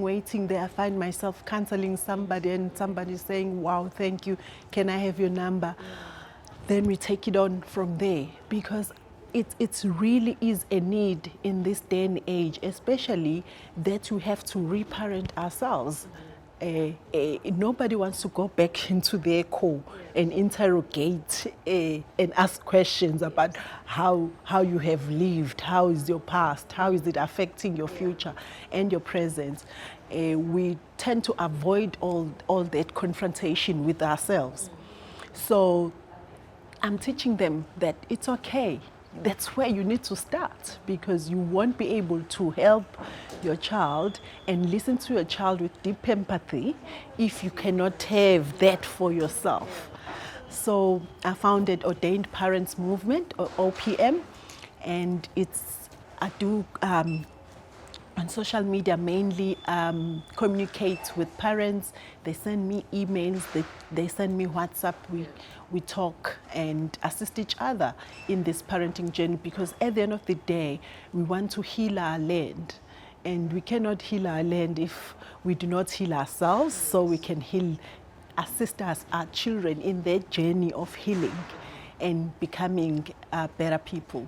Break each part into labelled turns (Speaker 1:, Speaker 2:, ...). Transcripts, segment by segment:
Speaker 1: waiting there, I find myself canceling somebody and somebody saying, wow, thank you, can I have your number? Then we take it on from there, because it really is a need in this day and age, especially that we have to reparent ourselves. Nobody wants to go back into their core and interrogate and ask questions about how you have lived, how is your past, how is it affecting your future and your present. We tend to avoid all that confrontation with ourselves. So I'm teaching them that it's okay. That's where you need to start, because you won't be able to help your child and listen to your child with deep empathy if you cannot have that for yourself. So I founded Ordained Parents Movement, or OPM, and I do on social media mainly communicate with parents. They send me emails, they send me WhatsApp, we talk and assist each other in this parenting journey, because at the end of the day, we want to heal our land. And we cannot heal our land if we do not heal ourselves, so we can assist our children in their journey of healing and becoming better people.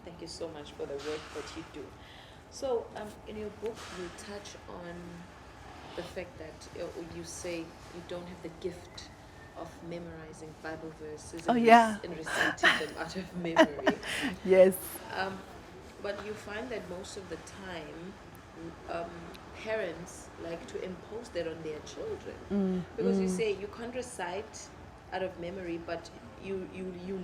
Speaker 2: Thank you so much for the work that you do. So, in your book, you touch on the fact that you say you don't have the gift of memorizing Bible verses and reciting them out of memory.
Speaker 1: Yes.
Speaker 2: But you find that most of the time, parents like to impose that on their children. Because you say you can't recite out of memory, but you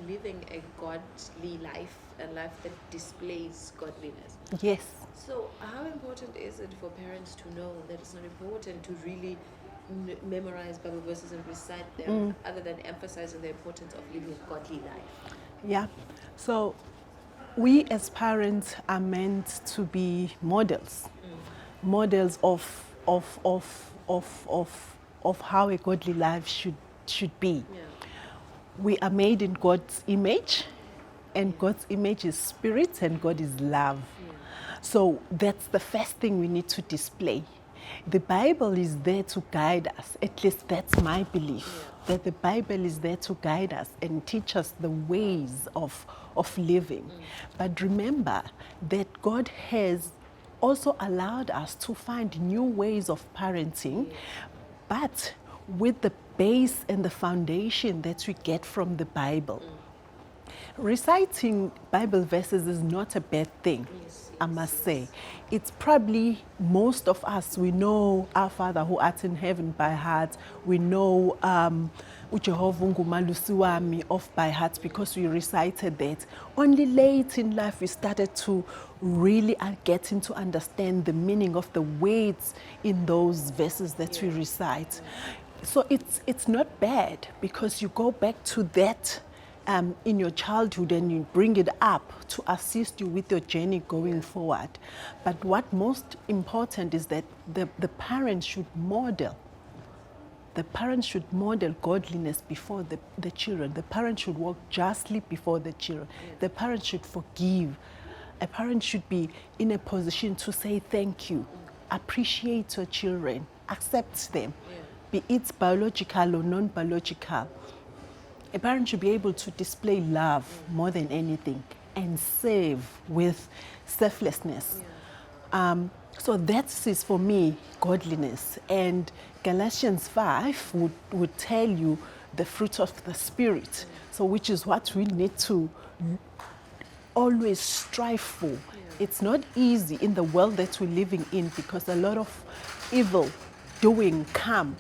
Speaker 2: living a godly life, a life that displays godliness.
Speaker 1: Yes.
Speaker 2: So how important is it for parents to know that it's not important to really memorize Bible verses and recite them, other than emphasizing the importance of living a godly life?
Speaker 1: Yeah. So we as parents are meant to be models, models of how a godly life should be.
Speaker 2: Yeah.
Speaker 1: We are made in God's image, and God's image is spirit and God is love. So that's the first thing we need to display. The Bible is there to guide us. At least that's my belief, that the Bible is there to guide us and teach us the ways of living. But remember that God has also allowed us to find new ways of parenting, but with the base and the foundation that we get from the Bible. Reciting Bible verses is not a bad thing, I must say. It's probably, most of us, we know our Father who art in heaven by heart. We know Ujehovah ngumalusi wami off by heart, because we recited that. Only late in life we started to really get to understand the meaning of the words in those verses that we recite. So it's not bad, because you go back to that in your childhood and you bring it up to assist you with your journey going forward. But what most important is that the parents should model. The parents should model godliness before the children. The parents should walk justly before the children. The parents should forgive. A parent should be in a position to say thank you, appreciate your children, accept them, be it biological or non-biological. A parent should be able to display love more than anything and serve with selflessness. So that is, for me, godliness. And Galatians 5 would tell you the fruit of the Spirit, so which is what we need to always strive for. It's not easy in the world that we're living in, because a lot of evil doing come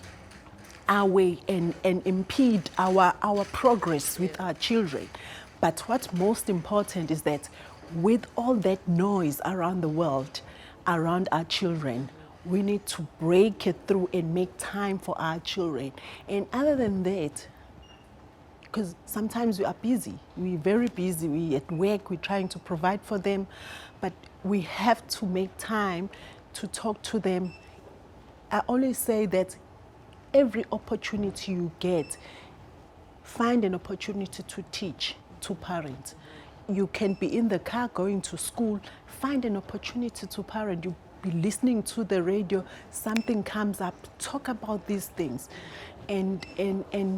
Speaker 1: our way and impede our progress with our children. But what's most important is that with all that noise around the world, around our children, we need to break it through and make time for our children. And other than that, because sometimes we are busy, we're very busy, we're at work, we're trying to provide for them, but we have to make time to talk to them. I always say that every opportunity you get, find an opportunity to teach, to parent. You can be in the car going to school, find an opportunity to parent. You be listening to the radio, something comes up, talk about these things. And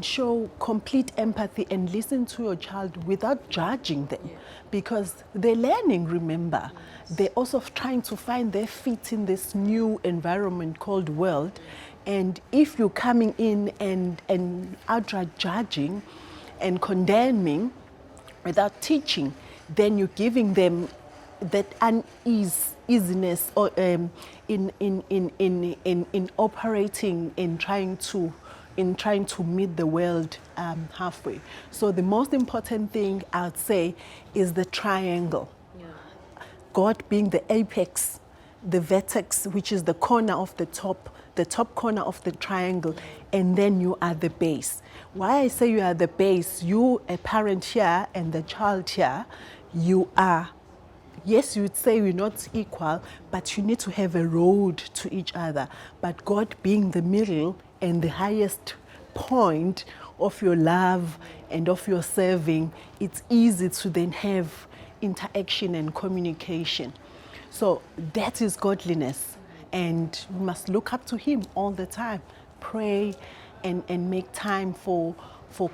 Speaker 1: show complete empathy and listen to your child without judging them, because they're learning, remember. They're also trying to find their feet in this new environment called world. And if you're coming in and outright judging and condemning without teaching, then you're giving them that uneasiness or in operating, in trying to meet the world halfway. So the most important thing I'd say is the triangle.
Speaker 2: Yeah.
Speaker 1: God being the apex, the vertex, which is the corner of the top corner of the triangle, and then you are the base. Why I say you are the base, you a parent here and the child here, you are, yes, you would say we're not equal, but you need to have a road to each other. But God being the middle and the highest point of your love and of your serving, it's easy to then have interaction and communication. So that is godliness, and we must look up to Him all the time. Pray and make time for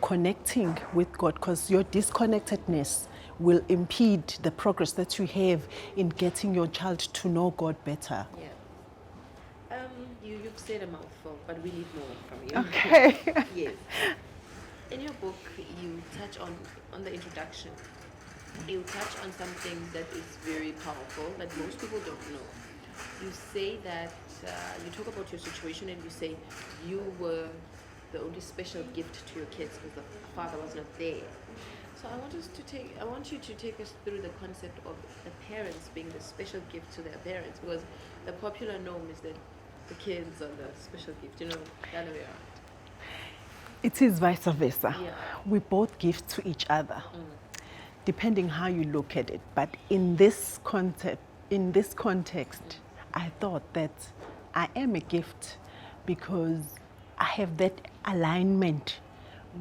Speaker 1: connecting with God, because your disconnectedness will impede the progress that you have in getting your child to know God better.
Speaker 2: Yeah. You've said a mouthful, but we need more from you.
Speaker 1: Okay.
Speaker 2: Yes. In your book, you touch on the introduction. You touch on something that is very powerful that most people don't know. You say that you talk about your situation, and you say you were the only special gift to your kids because the father was not there. So I want you to take us through the concept of the parents being the special gift to their parents, because the popular norm is that the kids are the special gift, the other way around.
Speaker 1: It is vice versa.
Speaker 2: Yeah.
Speaker 1: We both give to each other, depending how you look at it. But in this context, I thought that I am a gift because I have that alignment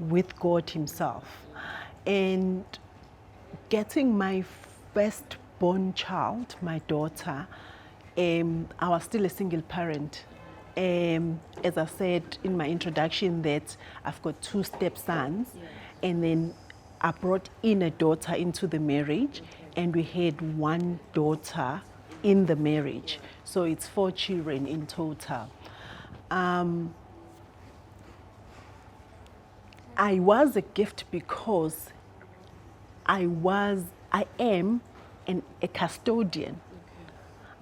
Speaker 1: with God Himself. And getting my firstborn child, my daughter, I was still a single parent. As I said in my introduction, that I've got 2 stepsons, and then I brought in a daughter into the marriage, and we had 1 daughter in the marriage. So it's 4 children in total. I was a gift because I am a custodian.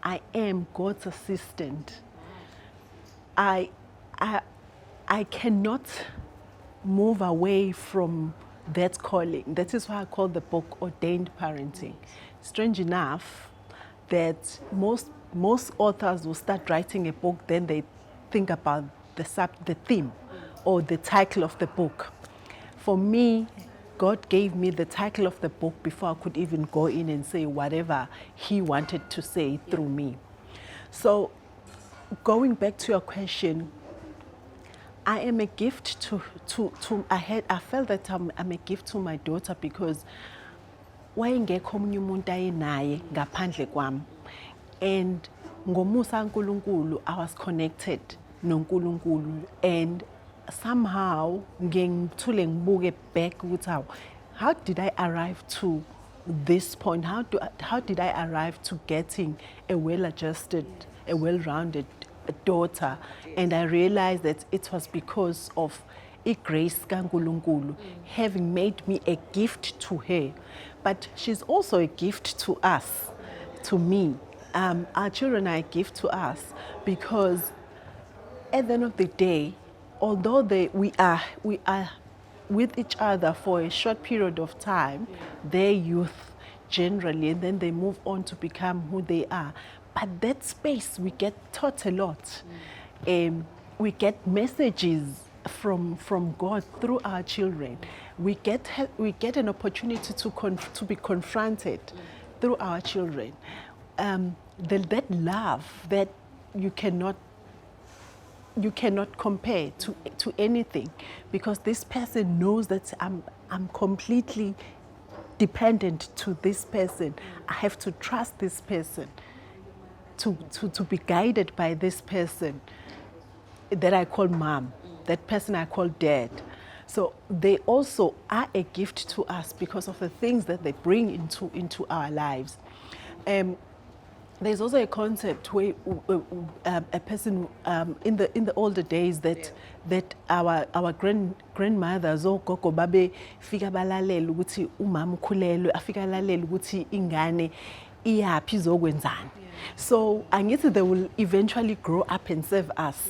Speaker 1: I am God's assistant. I cannot move away from that calling. That is why I call the book Ordained Parenting. Strange enough that most authors will start writing a book, then they think about the theme or the title of the book. For me, God gave me the title of the book before I could even go in and say whatever He wanted to say through me. So, going back to your question, I am a gift I felt that I'm a gift to my daughter because wayengekho omunye umuntu ayenaye ngaphandle kwami, and ngomusa kaNkulunkulu I was connected noNkulunkulu, and somehow ngithule ngibuke back ukuthi how did I arrive to this point? How did I arrive to getting a well-adjusted, a well-rounded daughter? And I realized that it was because of grace kaNkulunkulu having made me a gift to her. But she's also a gift to us, to me. Our children are a gift to us because at the end of the day, although we are with each other for a short period of time, their youth generally, and then they move on to become who they are. But that space, we get taught a lot. We get messages from God through our children. We get an opportunity to be confronted through our children. That love that you cannot compare to anything, because this person knows that I'm completely dependent to this person. I have to trust this person. to be guided by this person that I call mom, that person I call dad. So they also are a gift to us because of the things that they bring into our lives. There's also a concept where a person in the older days that our grandmothers ogogo babe fika balalela ukuthi umama ukhulelwe afika lalela ukuthi ingane iyaphi izokwenzani. So angithi they will eventually grow up and serve us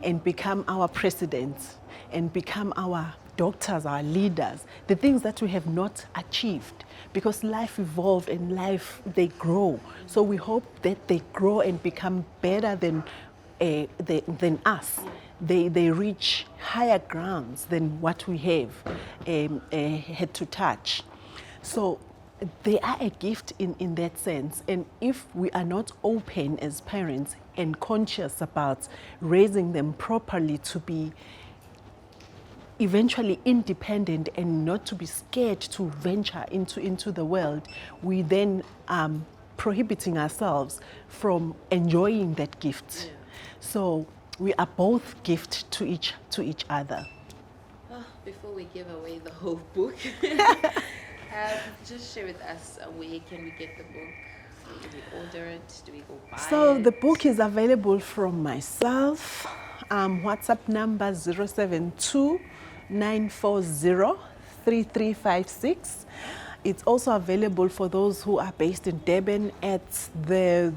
Speaker 1: and become our presidents and become our doctors, our leaders, the things that we have not achieved, because life evolves and they grow. So we hope that they grow and become better than us. They reach higher grounds than what we have had to touch. So they are a gift in that sense. And if we are not open as parents and conscious about raising them properly to be eventually independent and not to be scared to venture into the world, we then prohibiting ourselves from enjoying that gift. So we are both gift to each other.
Speaker 2: Before we give away the whole book, just share with us where can we get the book? Do we order it? Do we go buy it?
Speaker 1: So the book is available from myself. WhatsApp number 072 940 3356. It's also available for those who are based in Durban at the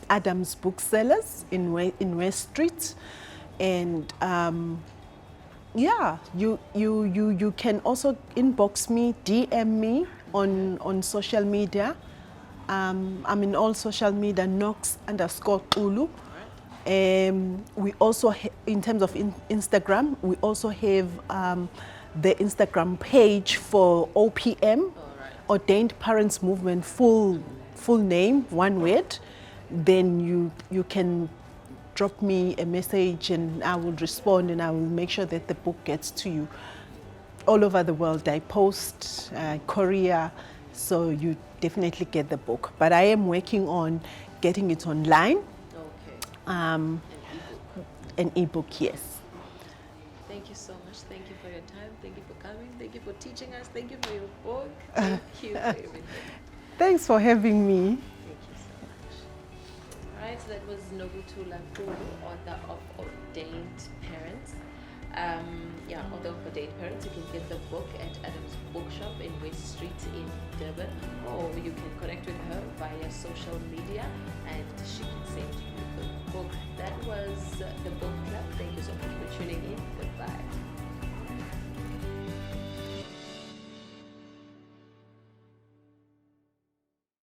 Speaker 1: Adams Booksellers in West Street. And you can also inbox me, DM me on social media. I'm in all social media, Noks Xulu. We also, in terms of Instagram, we also have the Instagram page for OPM, Ordained Parents Movement, full name, one word. Then you can drop me a message and I will respond and I will make sure that the book gets to you all over the world. I post Korea, so you definitely get the book. But I am working on getting it online.
Speaker 2: An
Speaker 1: ebook, yes.
Speaker 2: Thank you so much. Thank you for your time. Thank you for coming. Thank you for teaching us. Thank you for your book. Thank you for everything.
Speaker 1: Thanks for having me.
Speaker 2: Thank you so much. All right, so that was Noks Xulu, author of Ordained Parents. Author of Ordained Parents. You can get the book at Adams Bookshop in West Street in Durban, or you can connect with her via social media and she can send you the book. That was the book